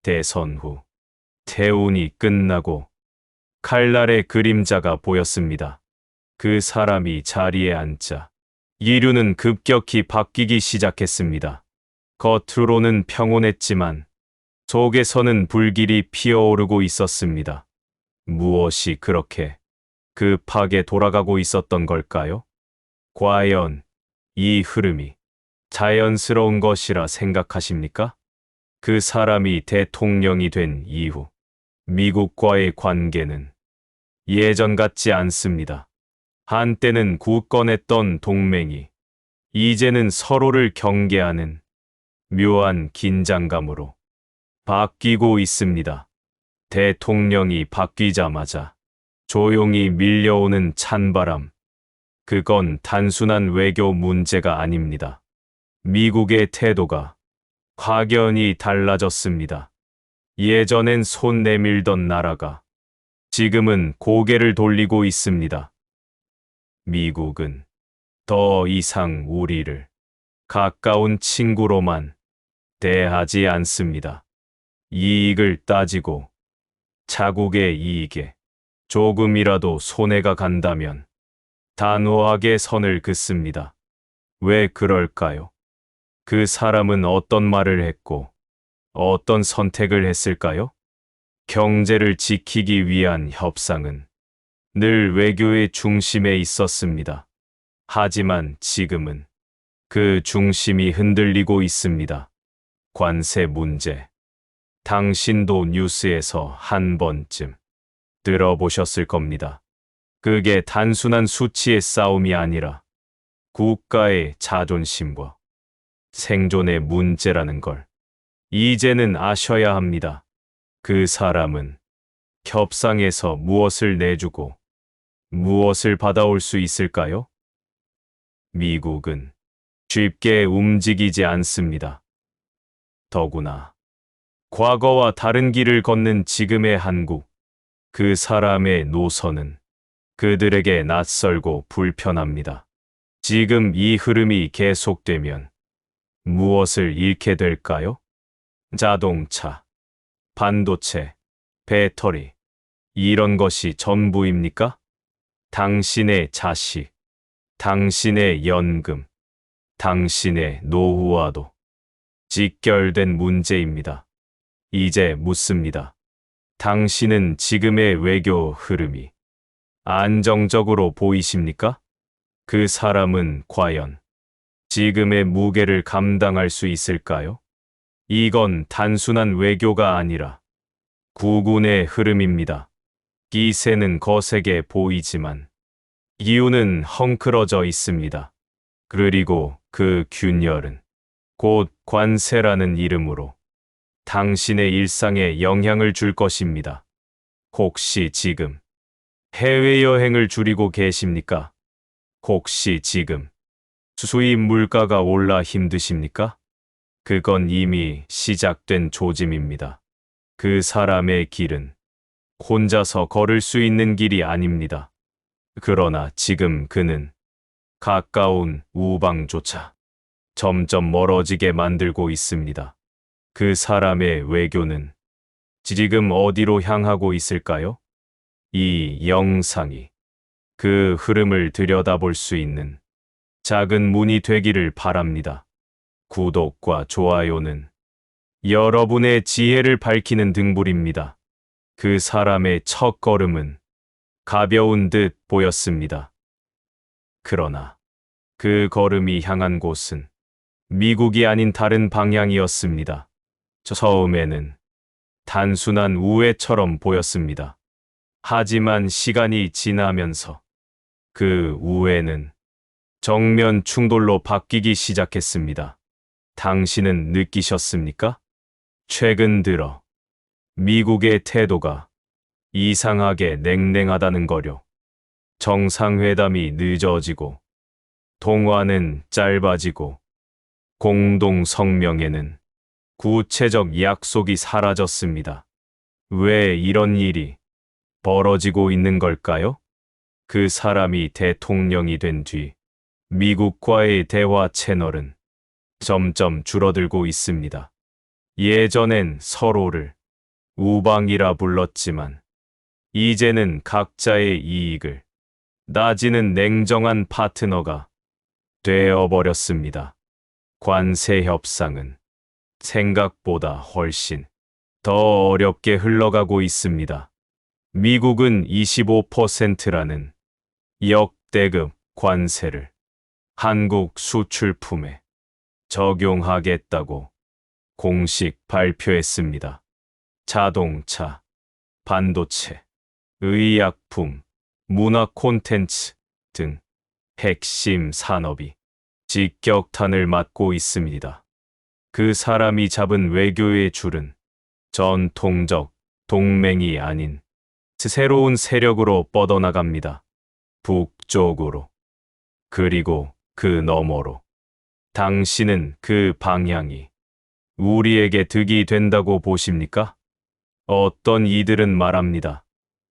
대선 후 태운이 끝나고 칼날의 그림자가 보였습니다. 그 사람이 자리에 앉자 이류는 급격히 바뀌기 시작했습니다. 겉으로는 평온했지만 속에서는 불길이 피어오르고 있었습니다. 무엇이 그렇게 급하게 돌아가고 있었던 걸까요? 과연 이 흐름이 자연스러운 것이라 생각하십니까? 그 사람이 대통령이 된 이후 미국과의 관계는 예전 같지 않습니다. 한때는 굳건했던 동맹이 이제는 서로를 경계하는 묘한 긴장감으로 바뀌고 있습니다. 대통령이 바뀌자마자 조용히 밀려오는 찬바람. 그건 단순한 외교 문제가 아닙니다. 미국의 태도가 확연히 달라졌습니다. 예전엔 손 내밀던 나라가 지금은 고개를 돌리고 있습니다. 미국은 더 이상 우리를 가까운 친구로만 대하지 않습니다. 이익을 따지고 자국의 이익에 조금이라도 손해가 간다면 단호하게 선을 긋습니다. 왜 그럴까요? 그 사람은 어떤 말을 했고 어떤 선택을 했을까요? 경제를 지키기 위한 협상은 늘 외교의 중심에 있었습니다. 하지만 지금은 그 중심이 흔들리고 있습니다. 관세 문제. 당신도 뉴스에서 한 번쯤 들어보셨을 겁니다. 그게 단순한 수치의 싸움이 아니라 국가의 자존심과 생존의 문제라는 걸 이제는 아셔야 합니다. 그 사람은 협상에서 무엇을 내주고 무엇을 받아올 수 있을까요? 미국은 쉽게 움직이지 않습니다. 더구나 과거와 다른 길을 걷는 지금의 한국, 그 사람의 노선은 그들에게 낯설고 불편합니다. 지금 이 흐름이 계속되면 무엇을 잃게 될까요? 자동차, 반도체, 배터리, 이런 것이 전부입니까? 당신의 자식, 당신의 연금, 당신의 노후와도 직결된 문제입니다. 이제 묻습니다. 당신은 지금의 외교 흐름이 안정적으로 보이십니까? 그 사람은 과연 지금의 무게를 감당할 수 있을까요? 이건 단순한 외교가 아니라 국운의 흐름입니다. 기세는 거세게 보이지만 이유는 헝클어져 있습니다. 그리고 그 균열은 곧 관세라는 이름으로 당신의 일상에 영향을 줄 것입니다. 혹시 지금 해외여행을 줄이고 계십니까? 혹시 지금 수입 물가가 올라 힘드십니까? 그건 이미 시작된 조짐입니다. 그 사람의 길은 혼자서 걸을 수 있는 길이 아닙니다. 그러나 지금 그는 가까운 우방조차 점점 멀어지게 만들고 있습니다. 그 사람의 외교는 지금 어디로 향하고 있을까요? 이 영상이 그 흐름을 들여다볼 수 있는 작은 문이 되기를 바랍니다. 구독과 좋아요는 여러분의 지혜를 밝히는 등불입니다. 그 사람의 첫 걸음은 가벼운 듯 보였습니다. 그러나 그 걸음이 향한 곳은 미국이 아닌 다른 방향이었습니다. 처음에는 단순한 우회처럼 보였습니다. 하지만 시간이 지나면서 그 우회는 정면 충돌로 바뀌기 시작했습니다. 당신은 느끼셨습니까? 최근 들어 미국의 태도가 이상하게 냉랭하다는 거요. 정상회담이 늦어지고 통화는 짧아지고 공동 성명에는 구체적 약속이 사라졌습니다. 왜 이런 일이 벌어지고 있는 걸까요? 그 사람이 대통령이 된 뒤 미국과의 대화 채널은 점점 줄어들고 있습니다. 예전엔 서로를 우방이라 불렀지만 이제는 각자의 이익을 따지는 냉정한 파트너가 되어버렸습니다. 관세 협상은 생각보다 훨씬 더 어렵게 흘러가고 있습니다. 미국은 25%라는 역대급 관세를 한국 수출품에 적용하겠다고 공식 발표했습니다. 자동차, 반도체, 의약품, 문화 콘텐츠 등 핵심 산업이 직격탄을 맞고 있습니다. 그 사람이 잡은 외교의 줄은 전통적 동맹이 아닌 새로운 세력으로 뻗어나갑니다. 북쪽으로, 그리고 그 너머로. 당신은 그 방향이 우리에게 득이 된다고 보십니까? 어떤 이들은 말합니다.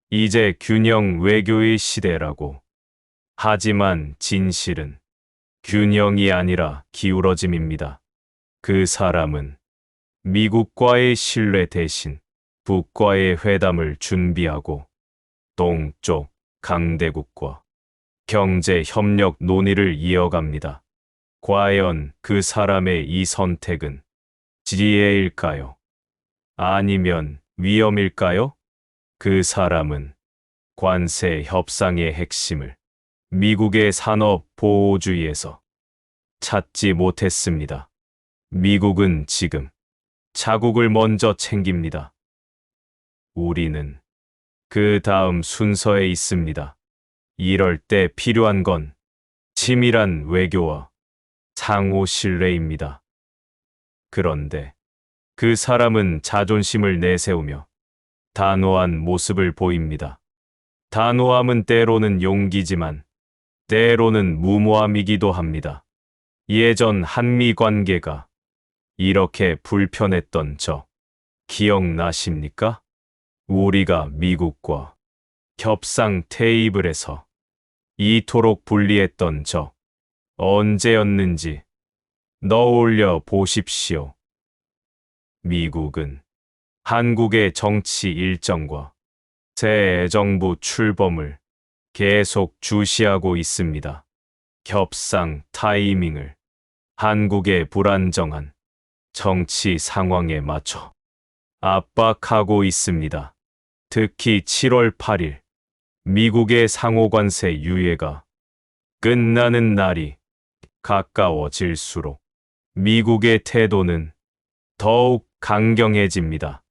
이제 균형 외교의 시대라고. 하지만 진실은 균형이 아니라 기울어짐입니다. 그 사람은 미국과의 신뢰 대신 북과의 회담을 준비하고 동쪽 강대국과 경제 협력 논의를 이어갑니다. 과연 그 사람의 이 선택은 지혜일까요? 아니면 위험일까요? 그 사람은 관세 협상의 핵심을 미국의 산업 보호주의에서 찾지 못했습니다. 미국은 지금 자국을 먼저 챙깁니다. 우리는 그 다음 순서에 있습니다. 이럴 때 필요한 건 치밀한 외교와 상호 신뢰입니다. 그런데 그 사람은 자존심을 내세우며 단호한 모습을 보입니다. 단호함은 때로는 용기지만 때로는 무모함이기도 합니다. 예전 한미 관계가 이렇게 불편했던 적 기억나십니까? 우리가 미국과 협상 테이블에서 이토록 불리했던 적 언제였는지 떠올려 보십시오. 미국은 한국의 정치 일정과 새 정부 출범을 계속 주시하고 있습니다. 협상 타이밍을 한국의 불안정한 정치 상황에 맞춰 압박하고 있습니다. 특히 7월 8일 미국의 상호관세 유예가 끝나는 날이 가까워질수록 미국의 태도는 더욱 강경해집니다.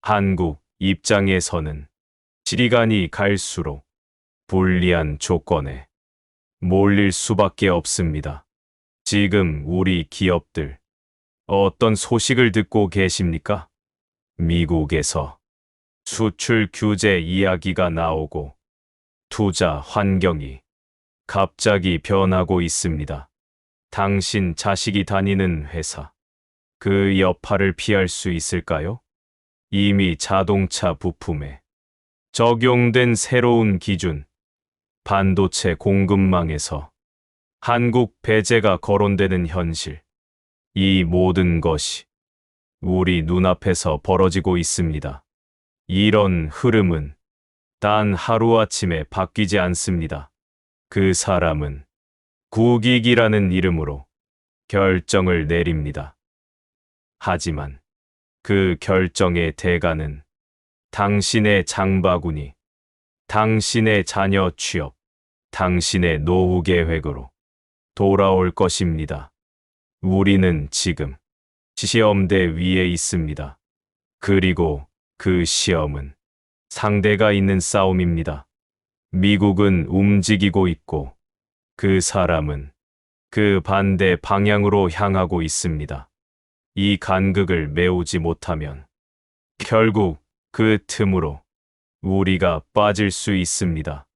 한국 입장에서는 시간이 갈수록 불리한 조건에 몰릴 수밖에 없습니다. 지금 우리 기업들 어떤 소식을 듣고 계십니까? 미국에서 수출 규제 이야기가 나오고 투자 환경이 갑자기 변하고 있습니다. 당신 자식이 다니는 회사, 그 여파를 피할 수 있을까요? 이미 자동차 부품에 적용된 새로운 기준, 반도체 공급망에서 한국 배제가 거론되는 현실, 이 모든 것이 우리 눈앞에서 벌어지고 있습니다. 이런 흐름은 단 하루아침에 바뀌지 않습니다. 그 사람은 국익이라는 이름으로 결정을 내립니다. 하지만 그 결정의 대가는 당신의 장바구니, 당신의 자녀 취업, 당신의 노후 계획으로 돌아올 것입니다. 우리는 지금 시험대 위에 있습니다. 그리고 그 시험은 상대가 있는 싸움입니다. 미국은 움직이고 있고 그 사람은 그 반대 방향으로 향하고 있습니다. 이 간극을 메우지 못하면 결국 그 틈으로 우리가 빠질 수 있습니다.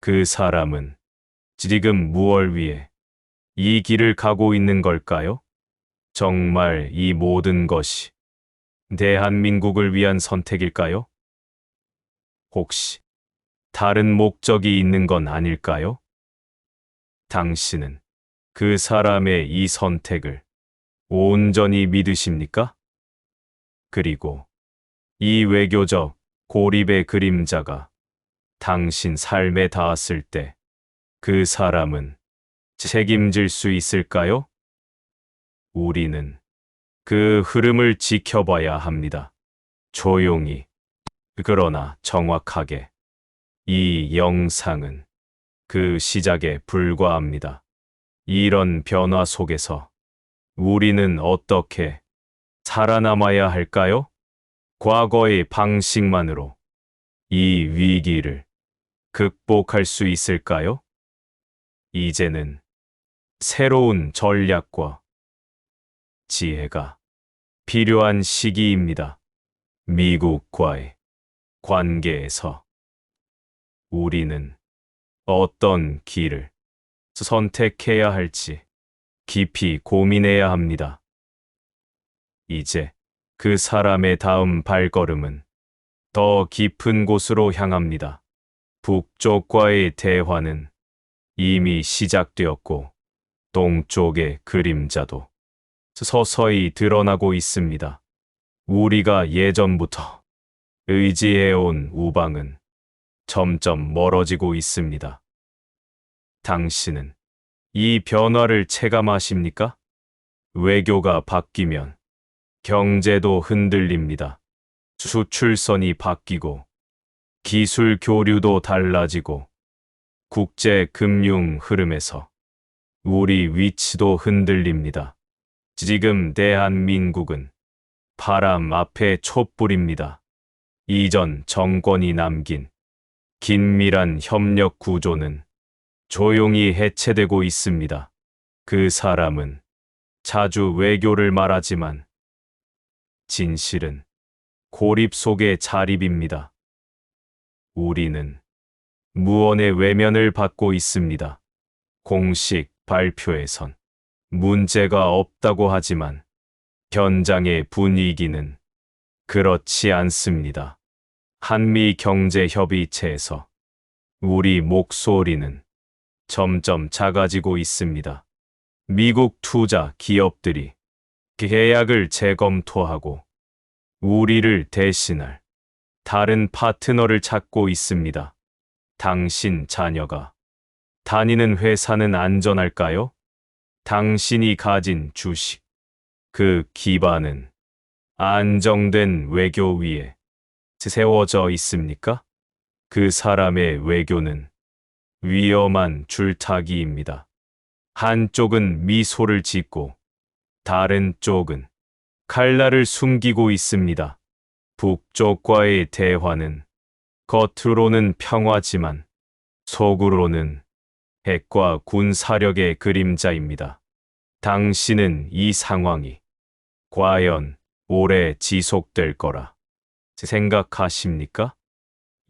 그 사람은 지금 무엇을 위해 이 길을 가고 있는 걸까요? 정말 이 모든 것이 대한민국을 위한 선택일까요? 혹시 다른 목적이 있는 건 아닐까요? 당신은 그 사람의 이 선택을 온전히 믿으십니까? 그리고 이 외교적 고립의 그림자가 당신 삶에 닿았을 때 그 사람은 책임질 수 있을까요? 우리는 그 흐름을 지켜봐야 합니다. 조용히, 그러나 정확하게. 이 영상은 그 시작에 불과합니다. 이런 변화 속에서 우리는 어떻게 살아남아야 할까요? 과거의 방식만으로 이 위기를 극복할 수 있을까요? 이제는 새로운 전략과 지혜가 필요한 시기입니다. 미국과의 관계에서 우리는 어떤 길을 선택해야 할지 깊이 고민해야 합니다. 이제 그 사람의 다음 발걸음은 더 깊은 곳으로 향합니다. 북쪽과의 대화는 이미 시작되었고 동쪽의 그림자도 서서히 드러나고 있습니다. 우리가 예전부터 의지해온 우방은 점점 멀어지고 있습니다. 당신은 이 변화를 체감하십니까? 외교가 바뀌면 경제도 흔들립니다. 수출선이 바뀌고 기술 교류도 달라지고 국제 금융 흐름에서 우리 위치도 흔들립니다. 지금 대한민국은 바람 앞에 촛불입니다. 이전 정권이 남긴 긴밀한 협력 구조는 조용히 해체되고 있습니다. 그 사람은 자주 외교를 말하지만 진실은 고립 속의 자립입니다. 우리는 무언의 외면을 받고 있습니다. 공식 발표에선 문제가 없다고 하지만 현장의 분위기는 그렇지 않습니다. 한미 경제협의체에서 우리 목소리는 점점 작아지고 있습니다. 미국 투자 기업들이 계약을 재검토하고 우리를 대신할 다른 파트너를 찾고 있습니다. 당신 자녀가 다니는 회사는 안전할까요? 당신이 가진 주식, 그 기반은 안정된 외교 위에 세워져 있습니까? 그 사람의 외교는 위험한 줄타기입니다. 한쪽은 미소를 짓고 다른 쪽은 칼날을 숨기고 있습니다. 북쪽과의 대화는 겉으로는 평화지만 속으로는 핵과 군사력의 그림자입니다. 당신은 이 상황이 과연 오래 지속될 거라 생각하십니까?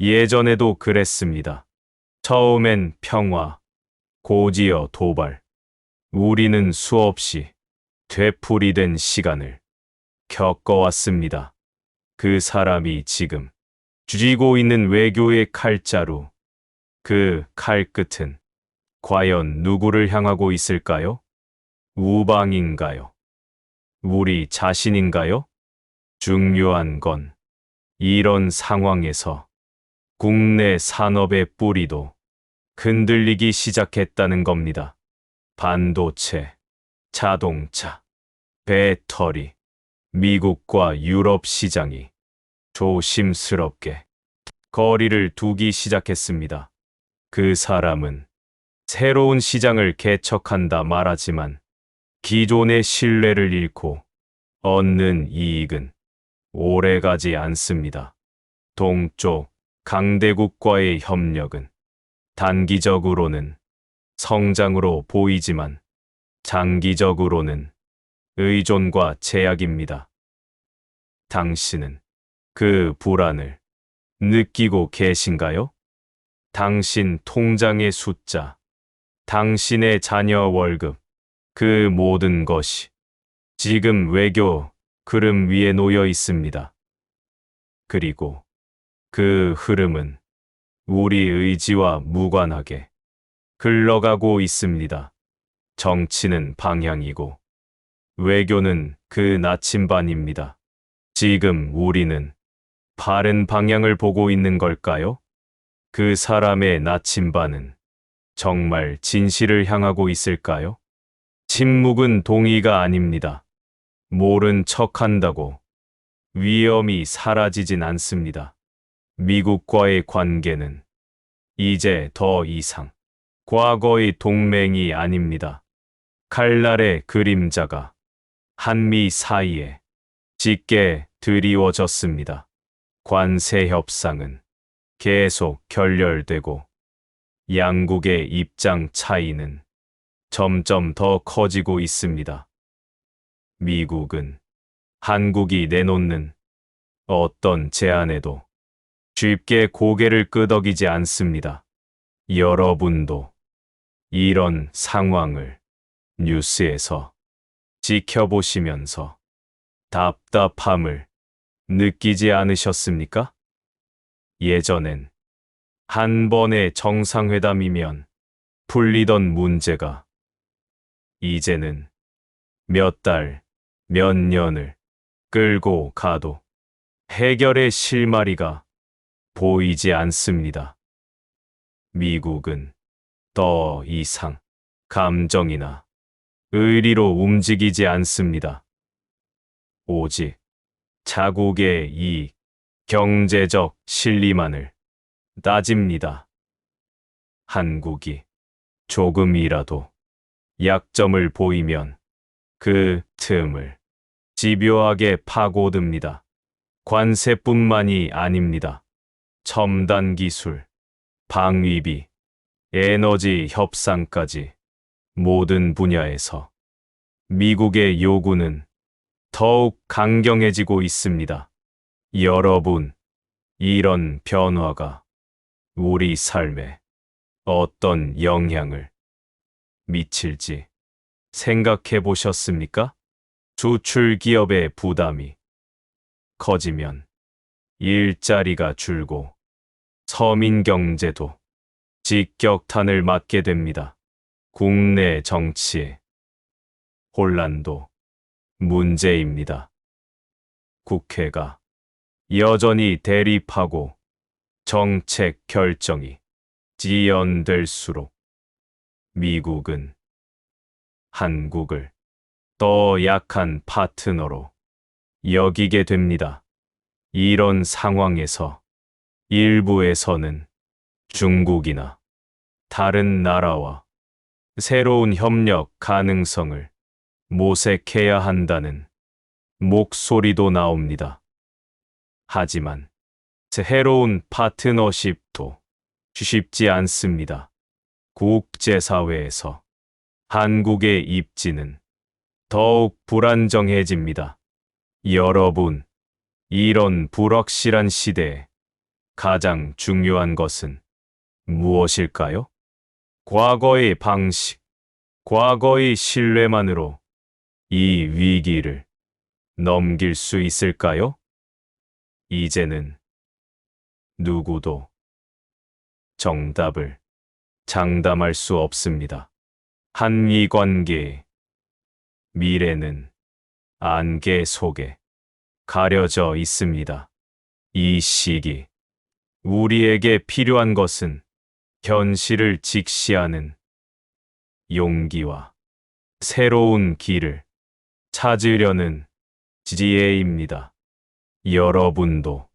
예전에도 그랬습니다. 처음엔 평화, 고지어 도발. 우리는 수없이 되풀이된 시간을 겪어왔습니다. 그 사람이 지금 쥐고 있는 외교의 칼자루, 그 칼끝은 과연 누구를 향하고 있을까요? 우방인가요? 우리 자신인가요? 중요한 건 이런 상황에서 국내 산업의 뿌리도 흔들리기 시작했다는 겁니다. 반도체, 자동차, 배터리, 미국과 유럽 시장이 조심스럽게 거리를 두기 시작했습니다. 그 사람은 새로운 시장을 개척한다 말하지만 기존의 신뢰를 잃고 얻는 이익은 오래가지 않습니다. 동쪽 강대국과의 협력은 단기적으로는 성장으로 보이지만 장기적으로는 의존과 제약입니다. 당신은 그 불안을 느끼고 계신가요? 당신 통장의 숫자, 당신의 자녀 월급, 그 모든 것이 지금 외교 흐름 위에 놓여 있습니다. 그리고 그 흐름은 우리 의지와 무관하게 흘러가고 있습니다. 정치는 방향이고 외교는 그 나침반입니다. 지금 우리는 바른 방향을 보고 있는 걸까요? 그 사람의 나침반은 정말 진실을 향하고 있을까요? 침묵은 동의가 아닙니다. 모른 척한다고 위험이 사라지진 않습니다. 미국과의 관계는 이제 더 이상 과거의 동맹이 아닙니다. 칼날의 그림자가 한미 사이에 짙게 드리워졌습니다. 관세 협상은 계속 결렬되고 양국의 입장 차이는 점점 더 커지고 있습니다. 미국은 한국이 내놓는 어떤 제안에도 쉽게 고개를 끄덕이지 않습니다. 여러분도 이런 상황을 뉴스에서 지켜보시면서 답답함을 느끼지 않으셨습니까? 예전엔 한 번의 정상회담이면 풀리던 문제가 이제는 몇 달, 몇 년을 끌고 가도 해결의 실마리가 보이지 않습니다. 미국은 더 이상 감정이나 의리로 움직이지 않습니다. 오직 자국의 이익, 경제적 실리만을 따집니다. 한국이 조금이라도 약점을 보이면 그 틈을 집요하게 파고듭니다. 관세뿐만이 아닙니다. 첨단 기술, 방위비, 에너지 협상까지 모든 분야에서 미국의 요구는 더욱 강경해지고 있습니다. 여러분, 이런 변화가 우리 삶에 어떤 영향을 미칠지 생각해 보셨습니까? 수출 기업의 부담이 커지면 일자리가 줄고 서민 경제도 직격탄을 맞게 됩니다. 국내 정치의 혼란도 문제입니다. 국회가 여전히 대립하고 정책 결정이 지연될수록 미국은 한국을 더 약한 파트너로 여기게 됩니다. 이런 상황에서 일부에서는 중국이나 다른 나라와 새로운 협력 가능성을 모색해야 한다는 목소리도 나옵니다. 하지만 새로운 파트너십도 쉽지 않습니다. 국제사회에서 한국의 입지는 더욱 불안정해집니다. 여러분, 이런 불확실한 시대에 가장 중요한 것은 무엇일까요? 과거의 방식, 과거의 신뢰만으로 이 위기를 넘길 수 있을까요? 이제는 누구도 정답을 장담할 수 없습니다. 한미 관계의 미래는 안개 속에 가려져 있습니다. 이 시기, 우리에게 필요한 것은 현실을 직시하는 용기와 새로운 길을 찾으려는 지혜입니다. 여러분도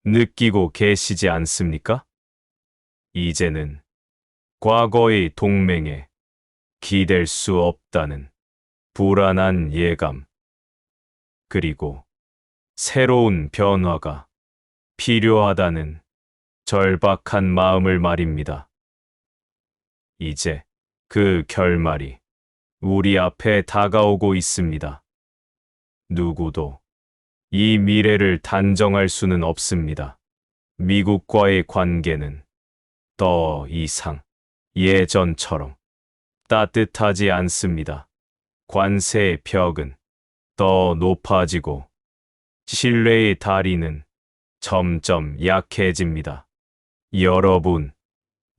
느끼고 계시지 않습니까? 이제는 과거의 동맹에 기댈 수 없다는 불안한 예감, 그리고 새로운 변화가 필요하다는 절박한 마음을 말입니다. 이제 그 결말이 우리 앞에 다가오고 있습니다. 누구도 이 미래를 단정할 수는 없습니다. 미국과의 관계는 더 이상 예전처럼 따뜻하지 않습니다. 관세의 벽은 더 높아지고 신뢰의 다리는 점점 약해집니다. 여러분,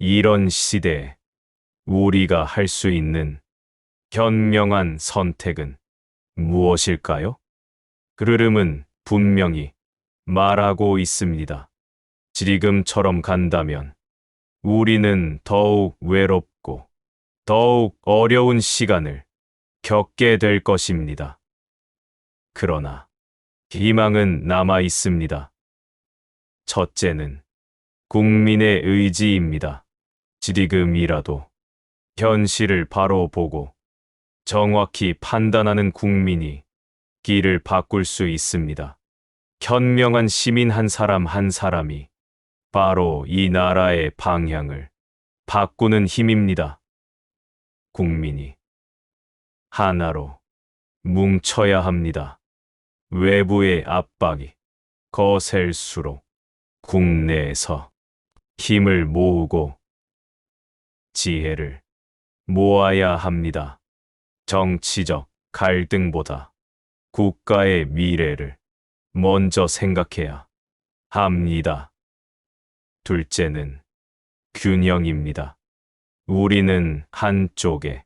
이런 시대에 우리가 할 수 있는 현명한 선택은 무엇일까요? 흐름은 분명히 말하고 있습니다. 지금처럼 간다면 우리는 더욱 외롭고 더욱 어려운 시간을 겪게 될 것입니다. 그러나 희망은 남아 있습니다. 첫째는 국민의 의지입니다. 지금이라도 현실을 바로 보고 정확히 판단하는 국민이 길을 바꿀 수 있습니다. 현명한 시민 한 사람 한 사람이 바로 이 나라의 방향을 바꾸는 힘입니다. 국민이 하나로 뭉쳐야 합니다. 외부의 압박이 거셀수록 국내에서 힘을 모으고 지혜를 모아야 합니다. 정치적 갈등보다 국가의 미래를 먼저 생각해야 합니다. 둘째는 균형입니다. 우리는 한쪽에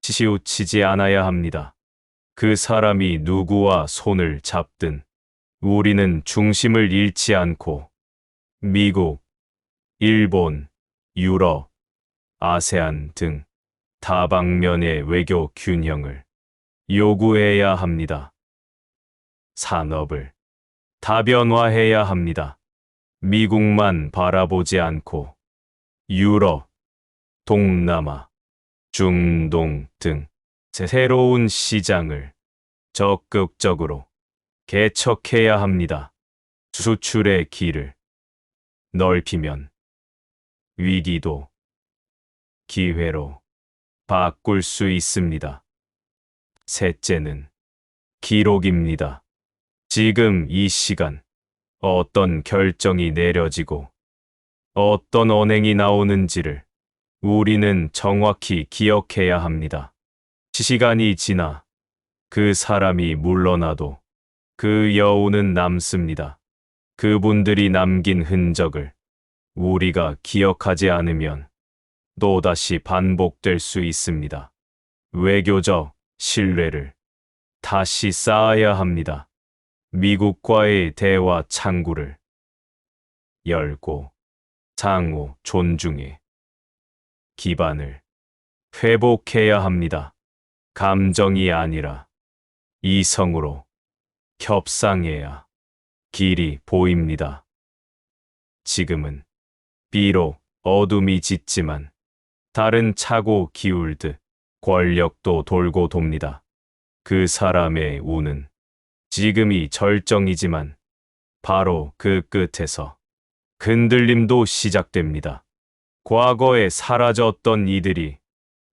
치우치지 않아야 합니다. 그 사람이 누구와 손을 잡든 우리는 중심을 잃지 않고 미국, 일본, 유럽, 아세안 등 다방면의 외교 균형을 요구해야 합니다. 산업을 다변화해야 합니다. 미국만 바라보지 않고 유럽, 동남아, 중동 등 새로운 시장을 적극적으로 개척해야 합니다. 수출의 길을 넓히면 위기도 기회로 바꿀 수 있습니다. 셋째는 기록입니다. 지금 이 시간 어떤 결정이 내려지고 어떤 언행이 나오는지를 우리는 정확히 기억해야 합니다. 시간이 지나 그 사람이 물러나도 그 여운은 남습니다. 그분들이 남긴 흔적을 우리가 기억하지 않으면 또다시 반복될 수 있습니다. 외교적 신뢰를 다시 쌓아야 합니다. 미국과의 대화 창구를 열고 상호 존중의 기반을 회복해야 합니다. 감정이 아니라 이성으로 협상해야 길이 보입니다. 지금은 비록 어둠이 짙지만 달은 차고 기울듯 권력도 돌고 돕니다. 그 사람의 운은 지금이 절정이지만 바로 그 끝에서 흔들림도 시작됩니다. 과거에 사라졌던 이들이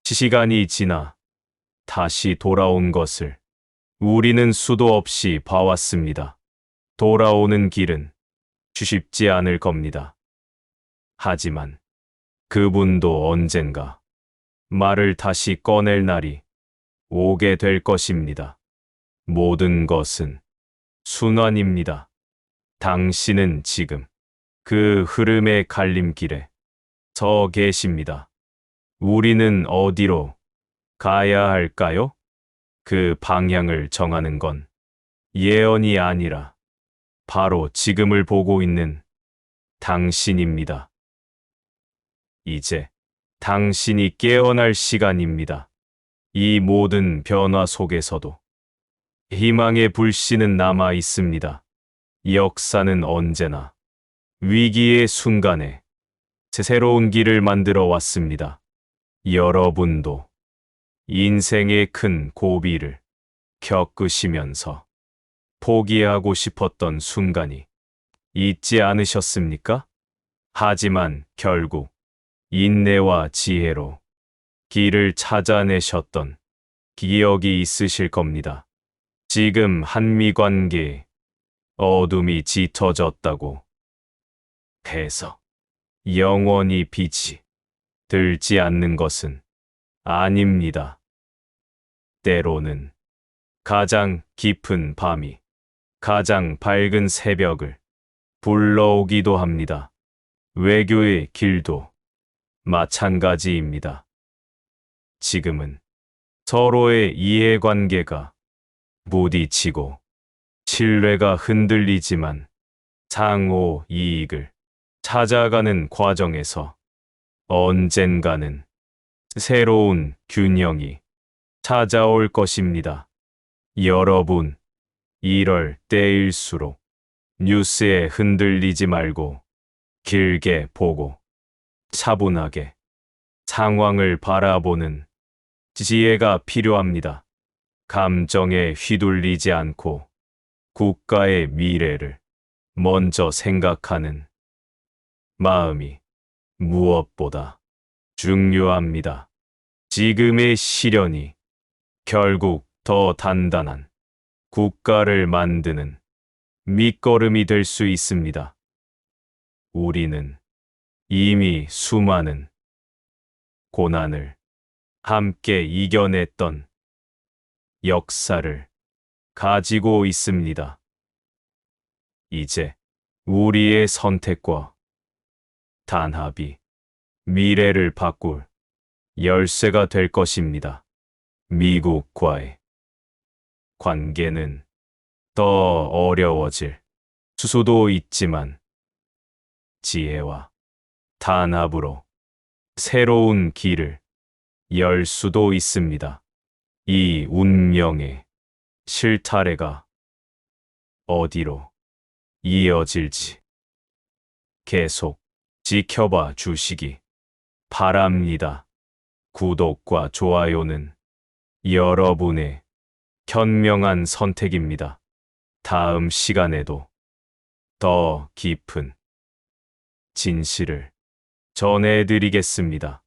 시간이 지나 다시 돌아온 것을 우리는 수도 없이 봐왔습니다. 돌아오는 길은 쉽지 않을 겁니다. 하지만 그분도 언젠가 말을 다시 꺼낼 날이 오게 될 것입니다. 모든 것은 순환입니다. 당신은 지금 그 흐름의 갈림길에 서 계십니다. 우리는 어디로 가야 할까요? 그 방향을 정하는 건 예언이 아니라 바로 지금을 보고 있는 당신입니다. 이제 당신이 깨어날 시간입니다. 이 모든 변화 속에서도 희망의 불씨는 남아 있습니다. 역사는 언제나 위기의 순간에 새로운 길을 만들어 왔습니다. 여러분도 인생의 큰 고비를 겪으시면서 포기하고 싶었던 순간이 있지 않으셨습니까? 하지만 결국 인내와 지혜로 길을 찾아내셨던 기억이 있으실 겁니다. 지금 한미 관계에 어둠이 짙어졌다고 해서 영원히 빛이 들지 않는 것은 아닙니다. 때로는 가장 깊은 밤이 가장 밝은 새벽을 불러오기도 합니다. 외교의 길도 마찬가지입니다. 지금은 서로의 이해관계가 부딪히고 신뢰가 흔들리지만 상호 이익을 찾아가는 과정에서 언젠가는 새로운 균형이 찾아올 것입니다. 여러분, 이럴 때일수록 뉴스에 흔들리지 말고 길게 보고 차분하게 상황을 바라보는 지혜가 필요합니다. 감정에 휘둘리지 않고 국가의 미래를 먼저 생각하는 마음이 무엇보다 중요합니다. 지금의 시련이 결국 더 단단한 국가를 만드는 밑거름이 될 수 있습니다. 우리는 이미 수많은 고난을 함께 이겨냈던 역사를 가지고 있습니다. 이제 우리의 선택과 단합이 미래를 바꿀 열쇠가 될 것입니다. 미국과의 관계는 더 어려워질 수도 있지만 지혜와 단합으로 새로운 길을 열 수도 있습니다. 이 운명의 실타래가 어디로 이어질지 계속 지켜봐 주시기 바랍니다. 구독과 좋아요는 여러분의 현명한 선택입니다. 다음 시간에도 더 깊은 진실을 전해드리겠습니다.